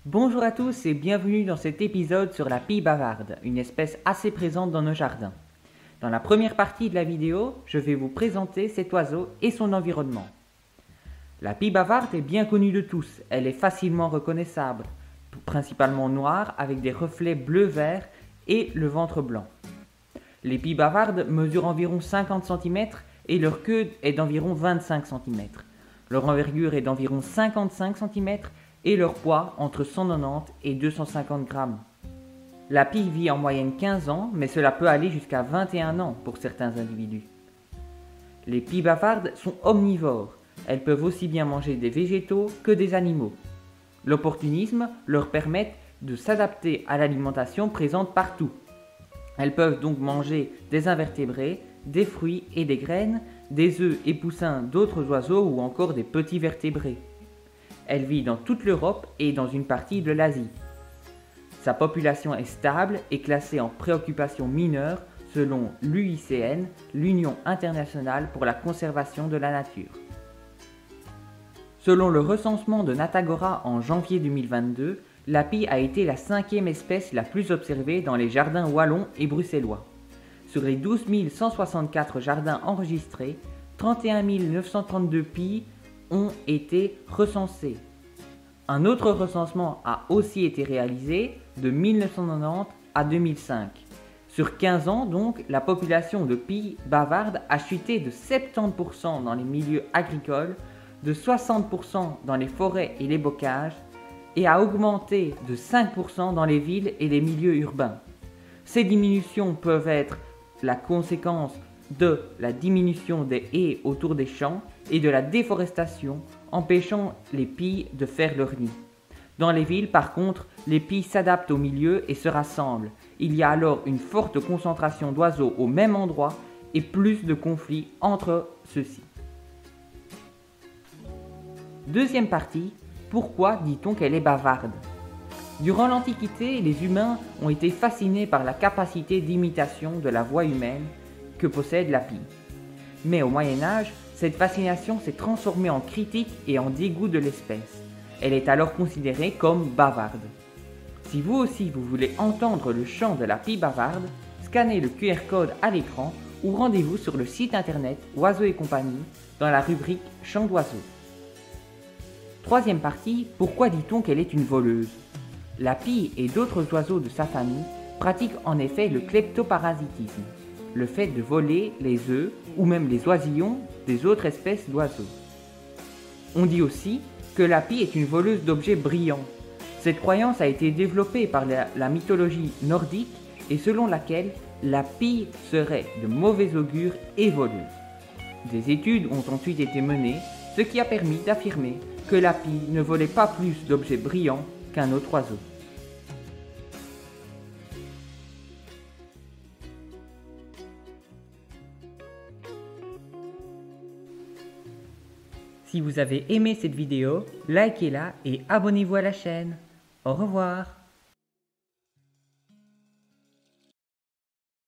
Bonjour à tous et bienvenue dans cet épisode sur la pie bavarde, une espèce assez présente dans nos jardins. Dans la première partie de la vidéo, je vais vous présenter cet oiseau et son environnement. La pie bavarde est bien connue de tous, elle est facilement reconnaissable, principalement noire avec des reflets bleu-vert et le ventre blanc. Les pies bavardes mesurent environ 50 cm et leur queue est d'environ 25 cm. Leur envergure est d'environ 55 cm et leur poids entre 190 et 250 grammes. La pie vit en moyenne 15 ans, mais cela peut aller jusqu'à 21 ans pour certains individus. Les pies bavardes sont omnivores, elles peuvent aussi bien manger des végétaux que des animaux. L'opportunisme leur permet de s'adapter à l'alimentation présente partout. Elles peuvent donc manger des invertébrés, des fruits et des graines, des œufs et poussins d'autres oiseaux ou encore des petits vertébrés. Elle vit dans toute l'Europe et dans une partie de l'Asie. Sa population est stable et classée en préoccupation mineure selon l'UICN, l'Union internationale pour la conservation de la nature. Selon le recensement de Natagora en janvier 2022, la pie a été la 5e espèce la plus observée dans les jardins wallons et bruxellois. Sur les 12 164 jardins enregistrés, 31 932 pies ont été recensés. Un autre recensement a aussi été réalisé de 1990 à 2005. Sur 15 ans donc, la population de pies bavardes a chuté de 70% dans les milieux agricoles, de 60% dans les forêts et les bocages, et a augmenté de 5% dans les villes et les milieux urbains. Ces diminutions peuvent être la conséquence de la diminution des haies autour des champs et de la déforestation, empêchant les pies de faire leur nid. Dans les villes, par contre, les pies s'adaptent au milieu et se rassemblent. Il y a alors une forte concentration d'oiseaux au même endroit et plus de conflits entre ceux-ci. Deuxième partie, pourquoi dit-on qu'elle est bavarde ? Durant l'Antiquité, les humains ont été fascinés par la capacité d'imitation de la voix humaine que possède la pie. Mais au Moyen-Âge, cette fascination s'est transformée en critique et en dégoût de l'espèce. Elle est alors considérée comme bavarde. Si vous aussi vous voulez entendre le chant de la pie bavarde, scannez le QR code à l'écran ou rendez-vous sur le site internet Oiseaux et compagnie dans la rubrique Chant d'oiseaux. Troisième partie, pourquoi dit-on qu'elle est une voleuse ? La pie et d'autres oiseaux de sa famille pratiquent en effet le kleptoparasitisme, le fait de voler les œufs ou même les oisillons des autres espèces d'oiseaux. On dit aussi que la pie est une voleuse d'objets brillants. Cette croyance a été développée par la mythologie nordique et selon laquelle la pie serait de mauvais augure et voleuse. Des études ont ensuite été menées, ce qui a permis d'affirmer que la pie ne volait pas plus d'objets brillants qu'un autre oiseau. Si vous avez aimé cette vidéo, likez-la et abonnez-vous à la chaîne. Au revoir.